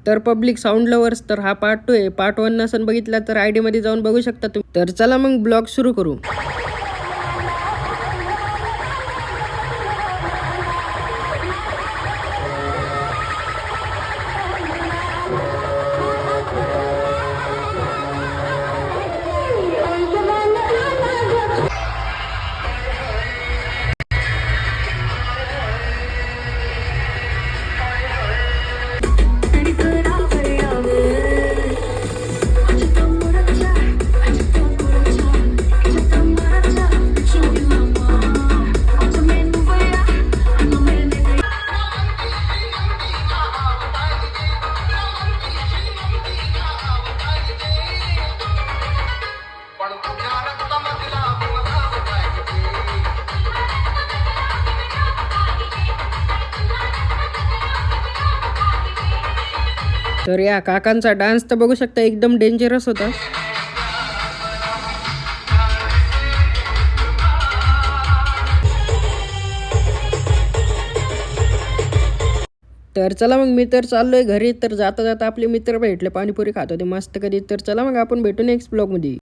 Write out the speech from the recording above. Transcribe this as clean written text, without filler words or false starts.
तर public sound lovers, तर हा पार्ट 2 आहे. पार्ट 1 नसन बघितला तर आयडी मध्ये जाऊन बघू शकता तुम्ही. तर चला मग ब्लॉग सुरू करू. तर या काकांचा डान्स तर बघू शकता, एकदम डेंजरस होता. तर चला मग मी तर चाललोय घरी. तर जाता जाता आपले मित्र भेटले, पाणीपुरी खात होते मस्त कधी. तर चला मग आपण भेटू नेक्स्ट ब्लॉगमध्ये.